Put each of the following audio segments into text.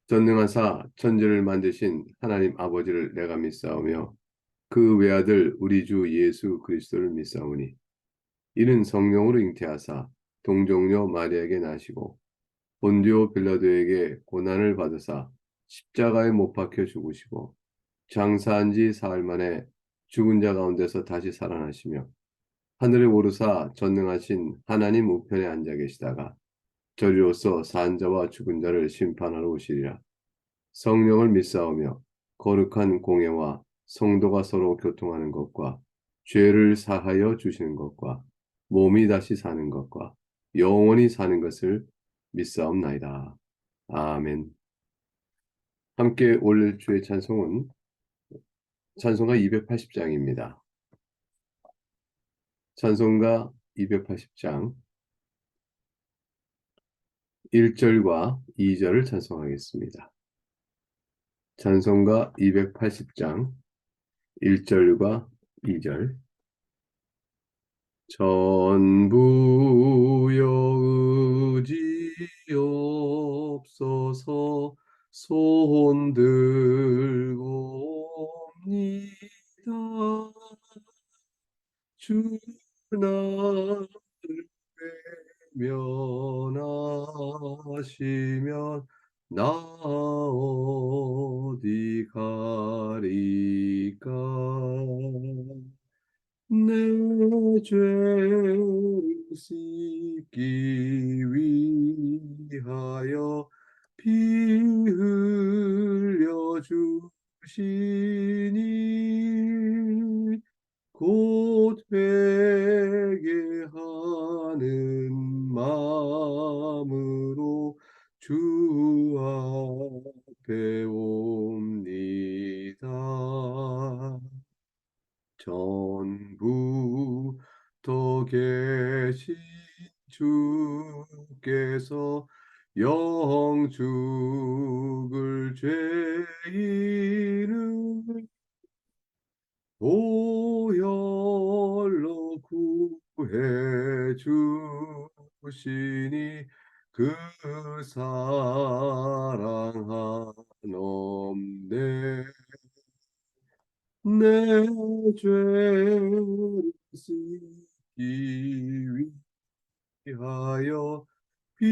전능하사 천지를 만드신 하나님 아버지를 내가 믿사오며 그 외아들 우리 주 예수 그리스도를 믿사오니 이는 성령으로 잉태하사 동정녀 마리아에게 나시고 본디오 빌라도에게 고난을 받으사 십자가에 못 박혀 죽으시고 장사한 지 사흘 만에 죽은 자 가운데서 다시 살아나시며 하늘에 오르사 전능하신 하나님 우편에 앉아 계시다가 저리로서 산 자와 죽은 자를 심판하러 오시리라. 성령을 믿사오며 거룩한 공예와 성도가 서로 교통하는 것과 죄를 사하여 주시는 것과 몸이 다시 사는 것과 영원히 사는 것을 믿사옵나이다. 아멘. 함께 올릴 주의 찬송은 찬송가 280장입니다. 찬송가 280장 1절과 2절을 찬송하겠습니다. 찬송가 280장 1절과 2절 전부여 의지옵소서 손 들고 옵니다. 주 나를 외면하시면 나 어디 가리까. 내 죄를 씻기 위하여 피 흘려 주시니 곧 회개하는 마음으로 주 앞에 옵니다. 전부터 계신 주께서 영 죽을 죄인을 보혈로 구해 주시니 그 사랑 한없네. 내 죄를 씻기 위하여 피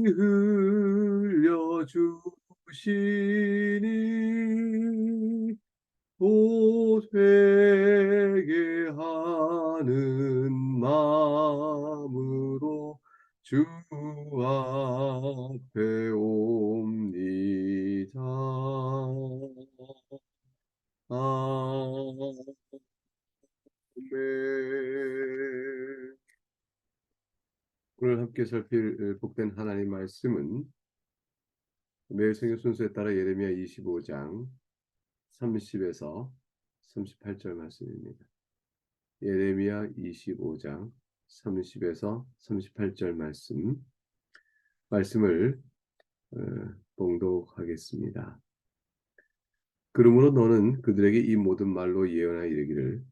흘려 주시니 곧 회개하는 마음으로 주 앞에 옵니다. 아멘. 오늘 함께 살필 복된 하나님 말씀은 매일 성경 순서에 따라 예레미야 25장 30에서 38절 말씀입니다. 예레미야 25장 30에서 38절 말씀을 어, 봉독하겠습니다. 그러므로 너는 그들에게 이 모든 말로 예언하여 이르기를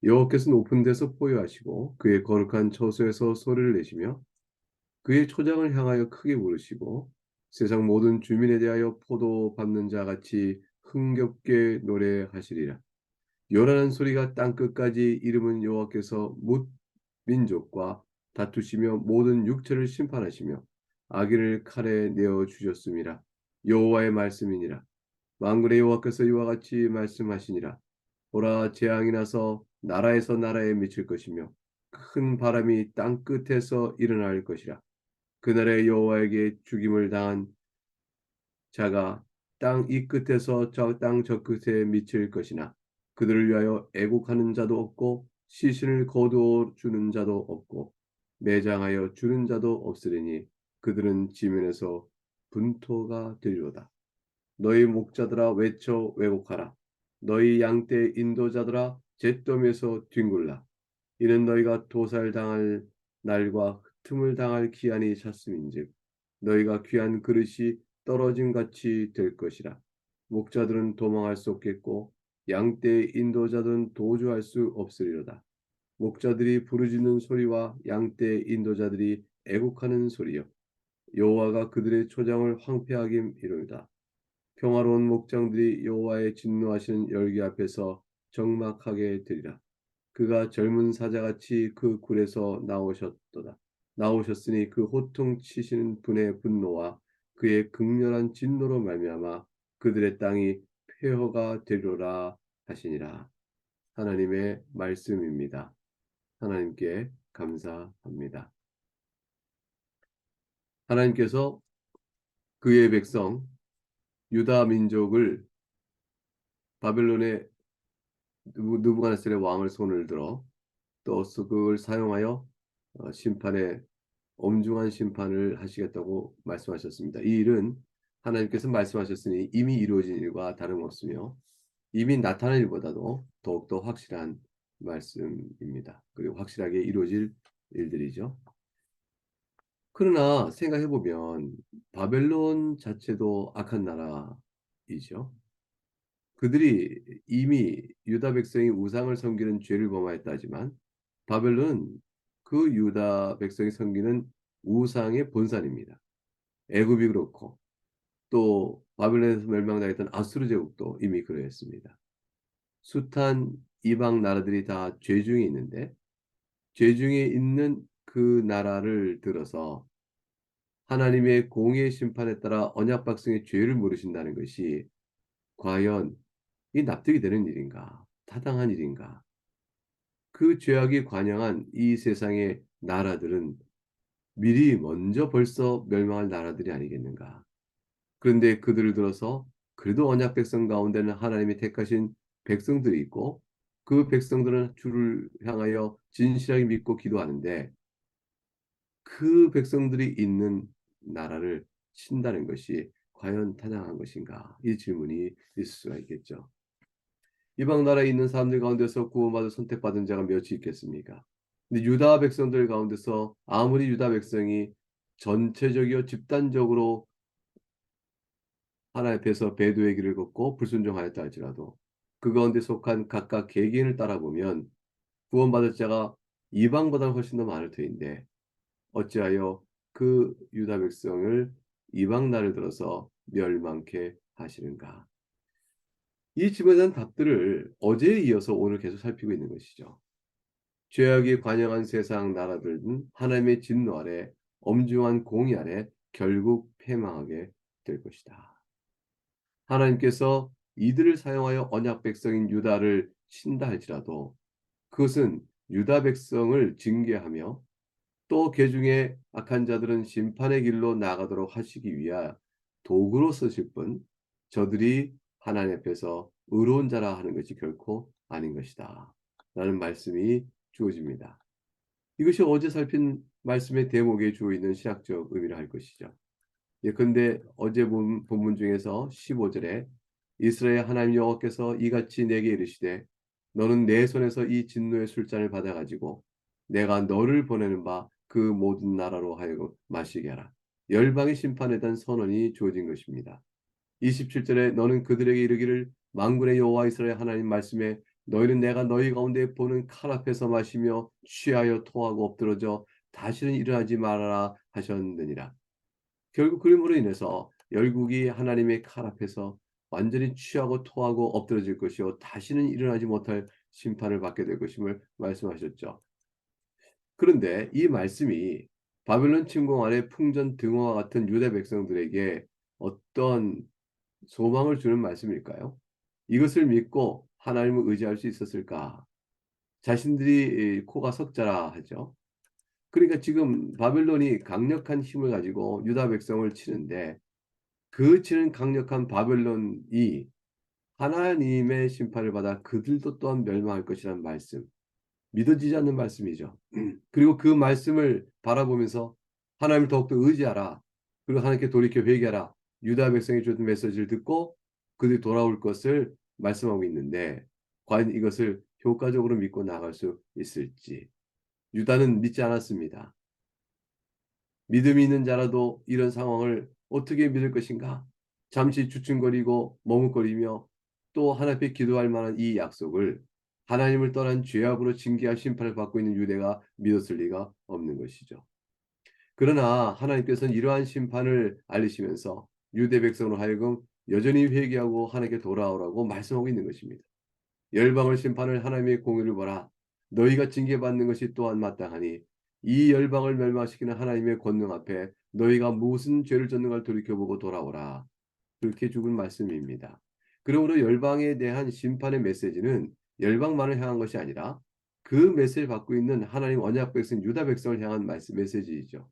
여호와께서 높은 데서 포효하시고 그의 거룩한 처소에서 소리를 내시며 그의 초장을 향하여 크게 부르시고 세상 모든 주민에 대하여 포도 밟는 자 같이 흥겹게 노래하시리라. 요란한 소리가 땅 끝까지 이름은 여호와께서 뭇 민족과 다투시며 모든 육체를 심판하시며 악인을 칼에 내어 주셨음이라. 여호와의 말씀이니라. 만군의 여호와께서 이와 같이 말씀하시니라. 보라, 재앙이 나서 나라에서 나라에 미칠 것이며 큰 바람이 땅 끝에서 일어날 것이라. 그날에 여호와에게 죽임을 당한 자가 땅 이 끝에서 저 땅 저 끝에 미칠 것이나 그들을 위하여 애곡하는 자도 없고 시신을 거두어 주는 자도 없고 매장하여 주는 자도 없으리니 그들은 지면에서 분토가 되리로다. 너희 목자들아 외쳐 왜곡하라. 너희 양떼 인도자들아 잿더미에서 뒹굴라. 이는 너희가 도살당할 날과 틈을 당할 기한이 찼음인즉 너희가 귀한 그릇이 떨어짐 같이 될 것이라. 목자들은 도망할 수 없겠고 양떼 인도자들은 도주할 수 없으리로다. 목자들이 부르짖는 소리와 양떼 인도자들이 애곡하는 소리여 여호와가 그들의 초장을 황폐하게 이루리다. 평화로운 목장들이 여호와의 진노하시는 열기 앞에서 적막하게 되리라. 그가 젊은 사자같이 그 굴에서 나오셨도다. 나오셨으니 그 호통치시는 분의 분노와 그의 극렬한 진노로 말미암아 그들의 땅이 폐허가 되리라 하시니라. 하나님의 말씀입니다. 하나님께 감사합니다. 하나님께서 그의 백성 유다 민족을 바벨론의 느부갓네살의 왕을 손을 들어 또 그걸 사용하여 심판에 엄중한 심판을 하시겠다고 말씀하셨습니다. 이 일은 하나님께서 말씀하셨으니 이미 이루어진 일과 다름없으며 이미 나타난 일보다도 더욱더 확실한 말씀입니다. 그리고 확실하게 이루어질 일들이죠. 그러나 생각해 보면 바벨론 자체도 악한 나라이죠. 그들이 이미 유다 백성이 우상을 섬기는 죄를 범하였다 하지만 바벨론은 그 유다 백성이 섬기는 우상의 본산입니다. 애굽이 그렇고 또 바벨론에서 멸망당했던 아수르 제국도 이미 그러했습니다. 숱한 이방 나라들이 다 죄중에 있는데 죄중에 있는 그 나라를 들어서 하나님의 공의의 심판에 따라 언약 백성의 죄를 물으신다는 것이 과연 이 납득이 되는 일인가? 타당한 일인가? 그 죄악이 관영한 이 세상의 나라들은 미리 먼저 벌써 멸망할 나라들이 아니겠는가? 그런데 그들을 들어서 그래도 언약 백성 가운데는 하나님이 택하신 백성들이 있고 그 백성들은 주를 향하여 진실하게 믿고 기도하는데 그 백성들이 있는 나라를 친다는 것이 과연 타당한 것인가? 이 질문이 있을 수가 있겠죠. 이방 나라에 있는 사람들 가운데서 구원받아 선택받은 자가 몇이 있겠습니까? 근데 유다 백성들 가운데서 아무리 유다 백성이 전체적이요 집단적으로 하나님 앞에서 배도의 길을 걷고 불순종하였다 할지라도 그 가운데 속한 각각 개개인을 따라보면 구원받을 자가 이방보다 훨씬 더 많을 터인데 어찌하여 그 유다 백성을 이방 나라를 들어서 멸망케 하시는가? 이 질문에 대한 답들을 어제에 이어서 오늘 계속 살피고 있는 것이죠. 죄악이 관영한 세상 나라들은 하나님의 진노 아래 엄중한 공의 아래 결국 패망하게 될 것이다. 하나님께서 이들을 사용하여 언약 백성인 유다를 친다 할지라도 그것은 유다 백성을 징계하며 또 그중에 악한 자들은 심판의 길로 나가도록 하시기 위하 도구로 쓰실 뿐 저들이 하나님 앞에서 의로운 자라 하는 것이 결코 아닌 것이다. 라는 말씀이 주어집니다. 이것이 어제 살핀 말씀의 대목에 주어 있는 신학적 의미를 할 것이죠. 예컨대 어제 본문 중에서 15절에 이스라엘 하나님 여호와께서 이같이 내게 이르시되 너는 내 손에서 이 진노의 술잔을 받아 가지고 내가 너를 보내는 바 그 모든 나라로 하여금 마시게 하라. 열방의 심판에 대한 선언이 주어진 것입니다. 27절에 너는 그들에게 이르기를 만군의 여호와 이스라엘 하나님 말씀에 너희는 내가 너희 가운데 보는 칼 앞에서 마시며 취하여 토하고 엎드러져 다시는 일어나지 말아라 하셨느니라. 결국 그림으로 인해서 열국이 하나님의 칼 앞에서 완전히 취하고 토하고 엎드러질 것이요 다시는 일어나지 못할 심판을 받게 될 것임을 말씀하셨죠. 그런데 이 말씀이 바벨론 침공 아래 풍전등화와 같은 유대 백성들에게 어떤 소망을 주는 말씀일까요? 이것을 믿고 하나님을 의지할 수 있었을까? 자신들이 코가 석자라 하죠. 그러니까 지금 바벨론이 강력한 힘을 가지고 유다 백성을 치는데 그 치는 강력한 바벨론이 하나님의 심판을 받아 그들도 또한 멸망할 것이라는 말씀. 믿어지지 않는 말씀이죠. 그리고 그 말씀을 바라보면서 하나님을 더욱더 의지하라. 그리고 하나님께 돌이켜 회개하라. 유다 백성이 줬던 메시지를 듣고 그들이 돌아올 것을 말씀하고 있는데 과연 이것을 효과적으로 믿고 나갈 수 있을지. 유다는 믿지 않았습니다. 믿음이 있는 자라도 이런 상황을 어떻게 믿을 것인가? 잠시 주춤거리고 머뭇거리며 또 하나님 앞에 기도할 만한 이 약속을 하나님을 떠난 죄악으로 징계할 심판을 받고 있는 유대가 믿었을 리가 없는 것이죠. 그러나 하나님께서는 이러한 심판을 알리시면서 유대 백성으로 하여금 여전히 회개하고 하나님께 돌아오라고 말씀하고 있는 것입니다. 열방을 심판을 하나님의 공의를 보라. 너희가 징계받는 것이 또한 마땅하니 이 열방을 멸망시키는 하나님의 권능 앞에 너희가 무슨 죄를 졌는가를 돌이켜보고 돌아오라. 그렇게 죽은 말씀입니다. 그러므로 열방에 대한 심판의 메시지는 열방만을 향한 것이 아니라 그 메시지를 받고 있는 하나님 언약 백성 유다 백성을 향한 메시지이죠.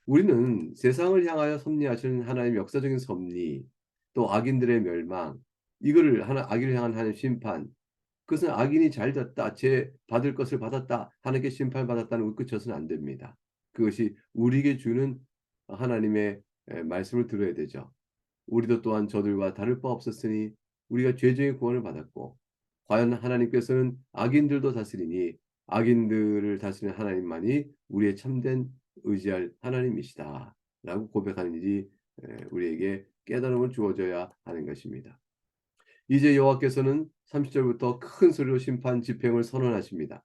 우리는 세상을 향하여 섭리하시는 하나님 역사적인 섭리, 또 악인들의 멸망, 이거를 악인을 향한 하나님 심판, 그것은 악인이 잘 됐다, 죄 받을 것을 받았다, 하나님께 심판받았다는 끝쳐서는 안 됩니다. 그것이 우리에게 주는 하나님의 말씀을 들어야 되죠. 우리도 또한 저들과 다를 바 없었으니 우리가 죄중의 구원을 받았고 과연 하나님께서는 악인들도 다스리니 악인들을 다스리는 하나님만이 우리의 참된 의지할 하나님이시다 라고 고백하는 일이 우리에게 깨달음을 주어져야 하는 것입니다. 이제 여호와께서는 30절부터 큰 소리로 심판 집행을 선언하십니다.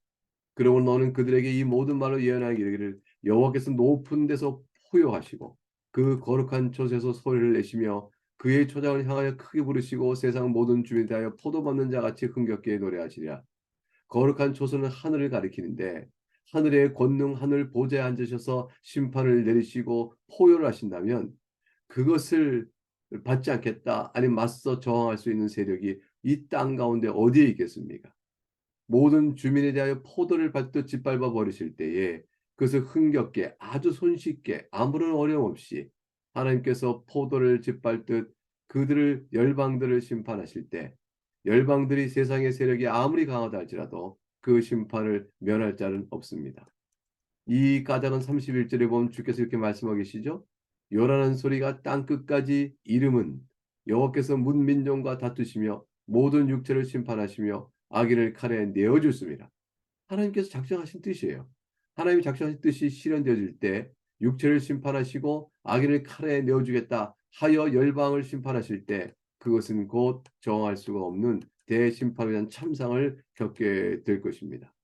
그러므로 너는 그들에게 이 모든 말로 예언하여 이르기를 여호와께서 높은 데서 포효하시고 그 거룩한 곳에서 소리를 내시며 그의 초장을 향하여 크게 부르시고 세상 모든 주민에 대하여 포도 받는 자같이 흥겹게 노래하시리라. 거룩한 초소는 하늘을 가리키는데 하늘의 권능 하늘 보좌에 앉으셔서 심판을 내리시고 포효를 하신다면 그것을 받지 않겠다 아니 맞서 저항할 수 있는 세력이 이 땅 가운데 어디에 있겠습니까? 모든 주민에 대하여 포도를 밟듯 짓밟아 버리실 때에 그것을 흥겹게 아주 손쉽게 아무런 어려움 없이 하나님께서 포도를 짓밟듯 그들을 열방들을 심판하실 때 열방들이 세상의 세력이 아무리 강하다 할지라도 그 심판을 면할 자는 없습니다. 이 까닭은 31절에 보면 주께서 이렇게 말씀하고 계시죠. 요란한 소리가 땅끝까지 이름은 여호와께서 문민족과 다투시며 모든 육체를 심판하시며 악인을 칼에 내어주습니다. 하나님께서 작정하신 뜻이에요. 하나님이 작정하신 뜻이 실현되어질 때 육체를 심판하시고 악인을 칼에 내어주겠다 하여 열방을 심판하실 때 그것은 곧 정할 수가 없는 대심판에 대한 참상을 겪게 될 것입니다.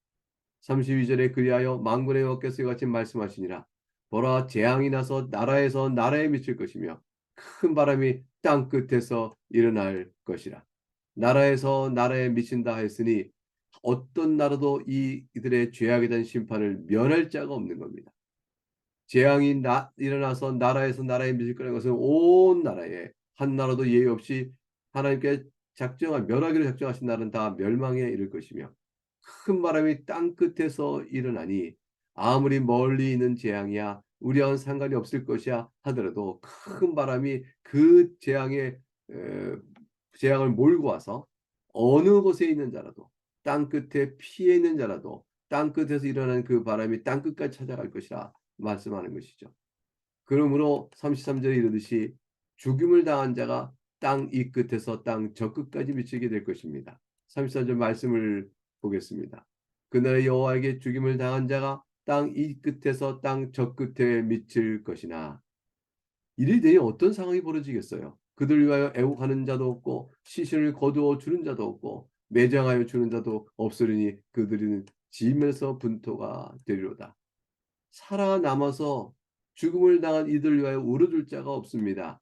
32절에 그리하여 만군의 여호와께서 이같이 말씀하시니라. 보라 재앙이 나서 나라에서 나라에 미칠 것이며 큰 바람이 땅 끝에서 일어날 것이라. 나라에서 나라에 미친다 했으니 어떤 나라도 이들의 죄악에 대한 심판을 면할 자가 없는 겁니다. 재앙이 일어나서 나라에서 나라에 미칠 거라는 것은 온 나라에 한 나라도 예외 없이 하나님께 멸하기로 작정하신 나라는 다 멸망에 이를 것이며 큰 바람이 땅 끝에서 일어나니 아무리 멀리 있는 재앙이야 우리와는 상관이 없을 것이야 하더라도 큰 바람이 그 재앙을 몰고 와서 어느 곳에 있는 자라도 땅 끝에 피해 있는 자라도 땅 끝에서 일어나는 그 바람이 땅 끝까지 찾아갈 것이라 말씀하는 것이죠. 그러므로 33절에 이르듯이 죽임을 당한 자가 땅 이 끝에서 땅 저 끝까지 미치게 될 것입니다. 34절 말씀을 보겠습니다. 그날 여호와에게 죽임을 당한 자가 땅 이 끝에서 땅 저 끝에 미칠 것이나 이리 내에 어떤 상황이 벌어지겠어요? 그들 위하여 애국하는 자도 없고 시신을 거두어 주는 자도 없고 매장하여 주는 자도 없으리니 그들은 짐에서 분토가 되리로다. 살아남아서 죽음을 당한 이들 위하여 울어줄 자가 없습니다.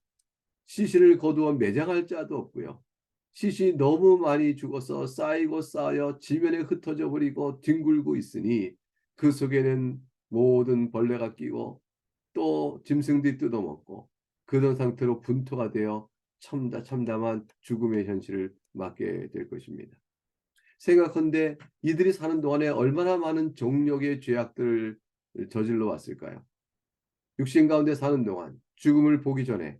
시신을 거두어 매장할 자도 없고요. 시신이 너무 많이 죽어서 쌓이고 쌓여 지면에 흩어져 버리고 뒹굴고 있으니 그 속에는 모든 벌레가 끼고 또 짐승들이 뜯어먹고 그런 상태로 분토가 되어 참담한 죽음의 현실을 맞게 될 것입니다. 생각컨대 이들이 사는 동안에 얼마나 많은 종력의 죄악들을 저질러 왔을까요? 육신 가운데 사는 동안 죽음을 보기 전에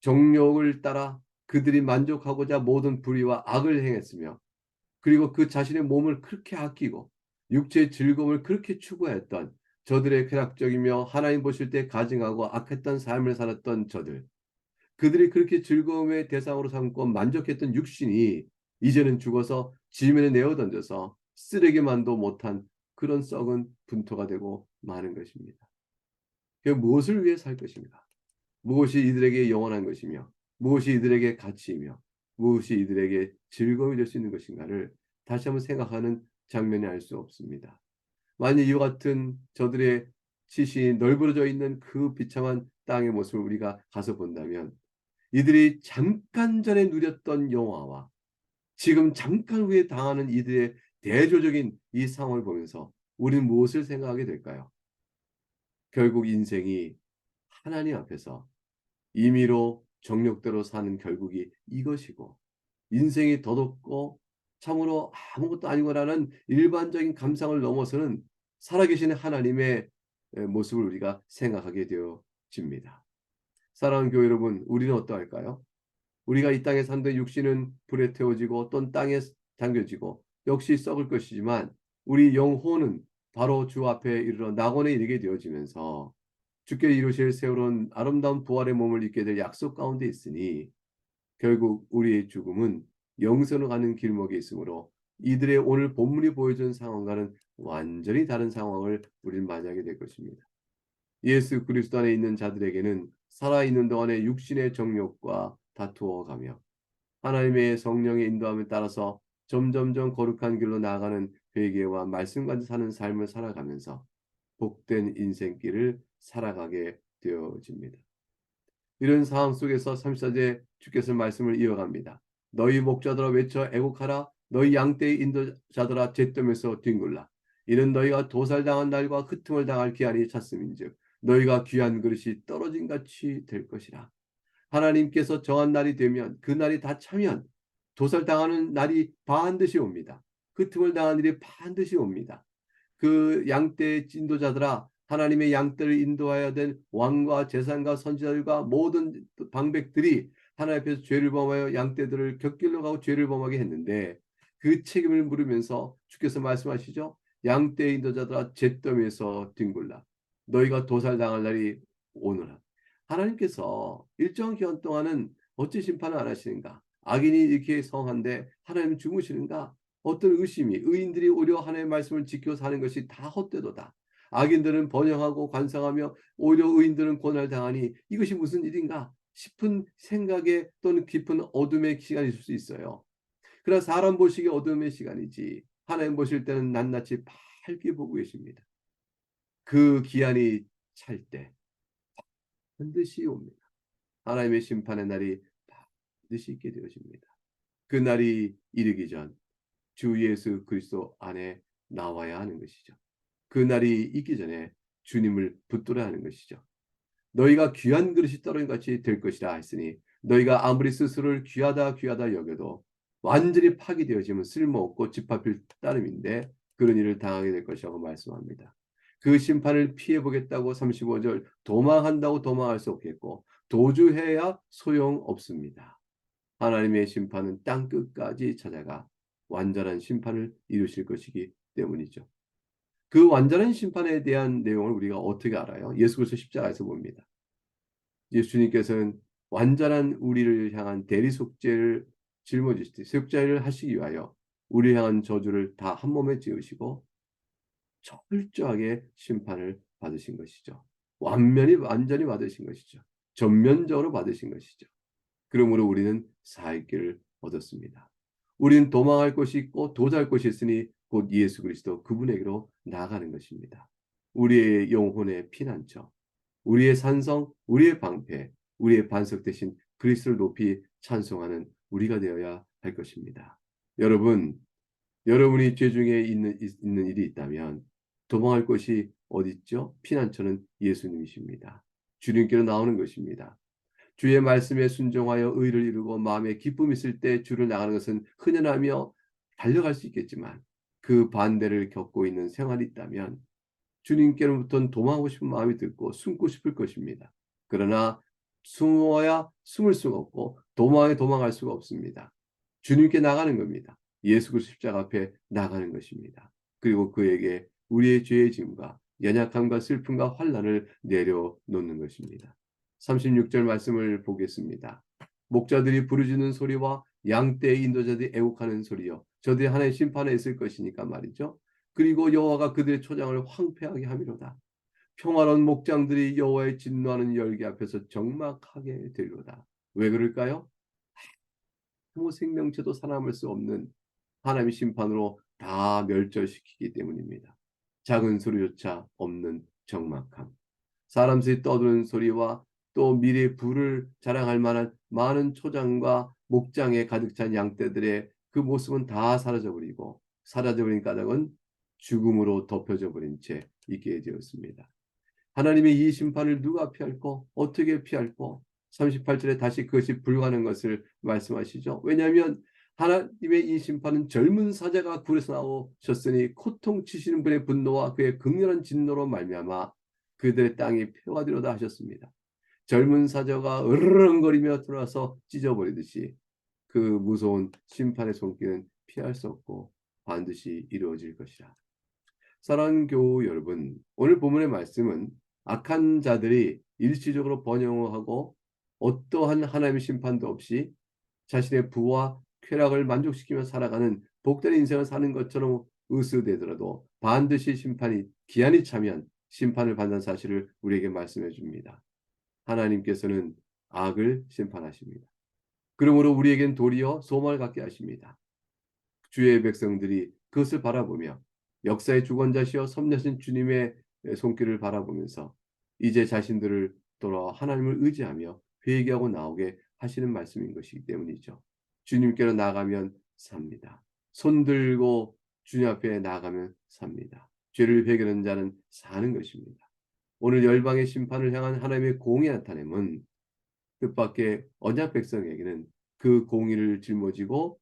정욕을 따라 그들이 만족하고자 모든 불의와 악을 행했으며 그리고 그 자신의 몸을 그렇게 아끼고 육체의 즐거움을 그렇게 추구했던 저들의 쾌락적이며 하나님 보실 때 가증하고 악했던 삶을 살았던 저들 그들이 그렇게 즐거움의 대상으로 삼고 만족했던 육신이 이제는 죽어서 지면에 내어던져서 쓰레기만도 못한 그런 썩은 분토가 되고 마는 것입니다. 그 무엇을 위해 살 것인가? 무엇이 이들에게 영원한 것이며 무엇이 이들에게 가치이며 무엇이 이들에게 즐거움이 될 수 있는 것인가를 다시 한번 생각하는 장면이 알 수 없습니다. 만약 이와 같은 저들의 시신이 널브러져 있는 그 비참한 땅의 모습을 우리가 가서 본다면 이들이 잠깐 전에 누렸던 영화와 지금 잠깐 후에 당하는 이들의 대조적인 이 상황을 보면서 우리는 무엇을 생각하게 될까요? 결국 인생이 하나님 앞에서 임의로 정욕대로 사는 결국이 이것이고 인생이 덧없고 참으로 아무것도 아니고라는 일반적인 감상을 넘어서는 살아계신 하나님의 모습을 우리가 생각하게 되어집니다. 사랑하는 교회 여러분, 우리는 어떠할까요? 우리가 이 땅에 산데 육신은 불에 태워지고 또는 땅에 잠겨지고 역시 썩을 것이지만 우리 영혼은 바로 주 앞에 이르러 낙원에 이르게 되어지면서 주께 이루실 새로운 아름다운 부활의 몸을 입게 될 약속 가운데 있으니 결국 우리의 죽음은 영생으로 가는 길목에 있으므로 이들의 오늘 본문이 보여준 상황과는 완전히 다른 상황을 우리는 맞이하게 될 것입니다. 예수 그리스도 안에 있는 자들에게는 살아있는 동안의 육신의 정욕과 다투어가며 하나님의 성령의 인도함에 따라서 점점점 거룩한 길로 나아가는 회개와 말씀과 사는 삶을 살아가면서 복된 인생길을 살아가게 되어집니다. 이런 상황 속에서 34제 주께서 말씀을 이어갑니다. 너희 목자들아 외쳐 애곡하라. 너희 양떼의 인도자들아 잿더미에서 뒹굴라. 이는 너희가 도살당한 날과 흩음을 당할 기한이 찼음인즉 너희가 귀한 그릇이 떨어진 같이 될 것이라. 하나님께서 정한 날이 되면 그 날이 다 차면 도살당하는 날이 반드시 옵니다. 흩음을 당한 일이 반드시 옵니다. 그 양떼의 인도자들아 하나님의 양떼를 인도하여야 된 왕과 제사장과 선지자들과 모든 방백들이 하나님 앞에서 죄를 범하여 양떼들을 곁길로 가고 죄를 범하게 했는데 그 책임을 물으면서 주께서 말씀하시죠. 양떼의 인도자들아 잿더미에서 뒹굴라. 너희가 도살당할 날이 오너라. 하나님께서 일정 기간 동안은 어찌 심판을 안 하시는가? 악인이 이렇게 성한데 하나님 주무시는가? 어떤 의심이 의인들이 오히려 하나님의 말씀을 지켜 사는 것이 다 헛되도다. 악인들은 번영하고 관상하며 오히려 의인들은 고난을 당하니 이것이 무슨 일인가 싶은 생각에 또는 깊은 어둠의 시간이 있을 수 있어요. 그러나 사람 보시기에 어둠의 시간이지 하나님 보실 때는 낱낱이 밝게 보고 계십니다. 그 기한이 찰 때 반드시 옵니다. 하나님의 심판의 날이 반드시 있게 되어집니다. 그 날이 이르기 전 주 예수 그리스도 안에 나와야 하는 것이죠. 그 날이 있기 전에 주님을 붙들어야 하는 것이죠. 너희가 귀한 그릇이 떨어진 같이 될 것이라 했으니 너희가 아무리 스스로를 귀하다 귀하다 여겨도 완전히 파기되어지면 쓸모없고 짓밟힐 따름인데 그런 일을 당하게 될 것이라고 말씀합니다. 그 심판을 피해보겠다고 35절 도망한다고 도망할 수 없겠고 도주해야 소용없습니다. 하나님의 심판은 땅끝까지 찾아가 완전한 심판을 이루실 것이기 때문이죠. 그 완전한 심판에 대한 내용을 우리가 어떻게 알아요? 예수 그리스도 십자가에서 봅니다. 예수님께서는 완전한 우리를 향한 대리 속죄를 짊어지시되 속죄를 하시기 위하여 우리를 향한 저주를 다 한 몸에 지으시고 철저하게 심판을 받으신 것이죠. 완전히 받으신 것이죠. 전면적으로 받으신 것이죠. 그러므로 우리는 살 길을 얻었습니다. 우리는 도망할 곳이 있고 도달 곳이 있으니 곧 예수 그리스도 그분에게로 나아가는 것입니다. 우리의 영혼의 피난처, 우리의 산성, 우리의 방패, 우리의 반석 대신 그리스도를 높이 찬송하는 우리가 되어야 할 것입니다. 여러분, 여러분이 죄 중에 있는 일이 있다면 도망할 곳이 어디 있죠? 피난처는 예수님이십니다. 주님께로 나오는 것입니다. 주의 말씀에 순종하여 의를 이루고 마음에 기쁨이 있을 때 주를 나가는 것은 흔연하며 달려갈 수 있겠지만 그 반대를 겪고 있는 생활이 있다면 주님께로부터는 도망하고 싶은 마음이 들고 숨고 싶을 것입니다. 그러나 숨어야 숨을 수가 없고 도망할 수가 없습니다. 주님께 나가는 겁니다. 예수 그리스도 십자가 앞에 나가는 것입니다. 그리고 그에게 우리의 죄의 짐과 연약함과 슬픔과 환난을 내려놓는 것입니다. 36절 말씀을 보겠습니다. 목자들이 부르짖는 소리와 양떼의 인도자들이 애곡하는 소리요. 저들이 하나님의 심판에 있을 것이니까 말이죠. 그리고 여호와가 그들의 초장을 황폐하게 하미로다. 평화로운 목장들이 여호와의 진노하는 열기 앞에서 적막하게 되리로다. 왜 그럴까요? 아무 생명체도 살아남을 수 없는 하나님의 심판으로 다 멸절시키기 때문입니다. 작은 소리조차 없는 적막함, 사람들이 떠드는 소리와 또 미래의 부를 자랑할 만한 많은 초장과 목장에 가득 찬 양떼들의 그 모습은 다 사라져버리고 사라져버린 까닭은 죽음으로 덮여져 버린 채 있게 되었습니다. 하나님의 이 심판을 누가 피할꼬? 어떻게 피할꼬? 38절에 다시 그것이 불가능한 것을 말씀하시죠. 왜냐하면 하나님의 이 심판은 젊은 사자가 굴에서 나오셨으니 고통치시는 분의 분노와 그의 극렬한 진노로 말미암아 그들의 땅이 폐가 되려다 하셨습니다. 젊은 사자가 으르렁거리며 들어와서 찢어버리듯이 그 무서운 심판의 손길은 피할 수 없고 반드시 이루어질 것이라. 사랑하는 교우 여러분, 오늘 본문의 말씀은 악한 자들이 일시적으로 번영하고 어떠한 하나님의 심판도 없이 자신의 부와 쾌락을 만족시키며 살아가는 복된 인생을 사는 것처럼 의수되더라도 반드시 심판이 기한이 차면 심판을 받는 사실을 우리에게 말씀해 줍니다. 하나님께서는 악을 심판하십니다. 그러므로 우리에겐 도리어 소망을 갖게 하십니다. 주의 백성들이 그것을 바라보며 역사의 주권자시여 섭리하신 주님의 손길을 바라보면서 이제 자신들을 돌아 하나님을 의지하며 회개하고 나오게 하시는 말씀인 것이기 때문이죠. 주님께로 나가면 삽니다. 손들고 주님 앞에 나가면 삽니다. 죄를 회개하는 자는 사는 것입니다. 오늘 열방의 심판을 향한 하나님의 공의 나타냄은 뜻밖의 언약 백성에게는 그 공의를 짊어지고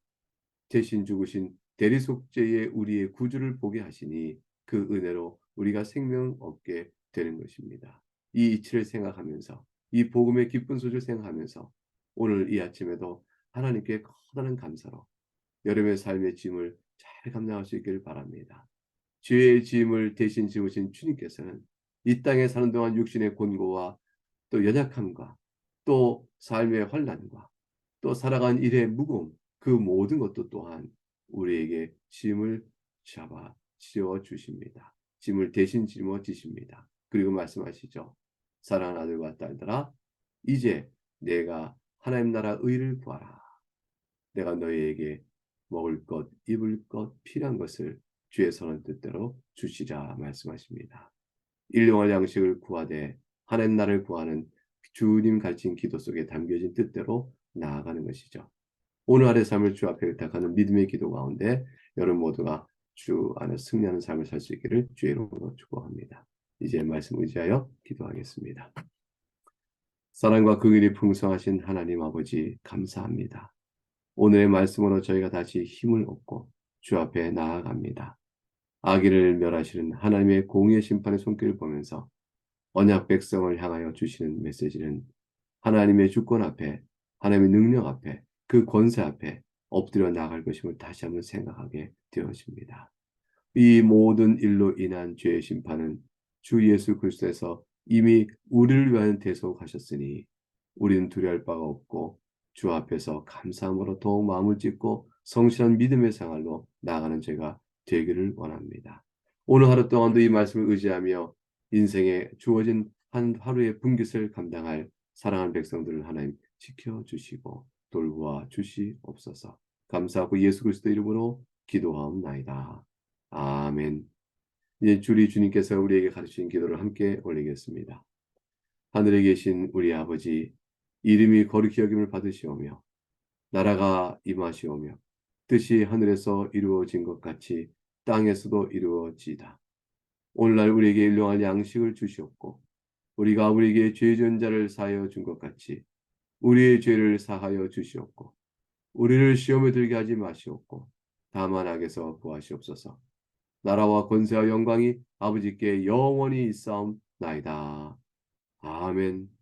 대신 죽으신 대리속죄의 우리의 구주를 보게 하시니 그 은혜로 우리가 생명 얻게 되는 것입니다. 이 이치를 생각하면서 이 복음의 기쁜 소식을 생각하면서 오늘 이 아침에도 하나님께 커다란 감사로 여름의 삶의 짐을 잘 감당할 수 있기를 바랍니다. 죄의 짐을 대신 지으신 주님께서는 이 땅에 사는 동안 육신의 곤고와 또 연약함과 또 삶의 환난과 또 살아간 일의 무거움 그 모든 것도 또한 우리에게 짐을 잡아 지어 주십니다. 짐을 대신 짊어 지십니다. 그리고 말씀하시죠. 사랑하는 아들과 딸들아 이제 내가 하나님 나라 의를 구하라. 내가 너희에게 먹을 것, 입을 것, 필요한 것을 주의 선한 뜻대로 주시자 말씀하십니다. 일용할 양식을 구하되 하나님 나라를 구하는 주님 가르친 기도 속에 담겨진 뜻대로 나아가는 것이죠. 오늘 하루의 삶을 주 앞에 의탁하는 믿음의 기도 가운데 여러분 모두가 주 안에 승리하는 삶을 살 수 있기를 주의 이름으로 축복합니다. 이제 말씀 의지하여 기도하겠습니다. 사랑과 긍휼이 풍성하신 하나님 아버지 감사합니다. 오늘의 말씀으로 저희가 다시 힘을 얻고 주 앞에 나아갑니다. 악인을 멸하시는 하나님의 공의의 심판의 손길을 보면서 언약 백성을 향하여 주시는 메시지는 하나님의 주권 앞에 하나님의 능력 앞에 그 권세 앞에 엎드려 나갈 것임을 다시 한번 생각하게 되어집니다. 이 모든 일로 인한 죄의 심판은 주 예수 그리스도에서 이미 우리를 위하여 대속하셨으니 우리는 두려워할 바가 없고 주 앞에서 감사함으로 더욱 마음을 찢고 성실한 믿음의 생활로 나아가는 제가 되기를 원합니다. 오늘 하루 동안도 이 말씀을 의지하며 인생에 주어진 한 하루의 분깃을 감당할 사랑하는 백성들을 하나님 지켜주시고 돌보아 주시옵소서. 감사하고 예수 그리스도 이름으로 기도하옵나이다. 아멘. 이제 주리 주님께서 우리에게 가르치신 기도를 함께 올리겠습니다. 하늘에 계신 우리 아버지, 이름이 거룩히 여김을 받으시오며 나라가 임하시오며 뜻이 하늘에서 이루어진 것 같이 땅에서도 이루어지이다. 오늘날 우리에게 일용할 양식을 주시옵고 우리가 우리에게 죄 지은 자를 사하여 준 것 같이 우리의 죄를 사하여 주시옵고 우리를 시험에 들게 하지 마시옵고 다만 악에서 구하시옵소서. 나라와 권세와 영광이 아버지께 영원히 있사옵나이다. 아멘.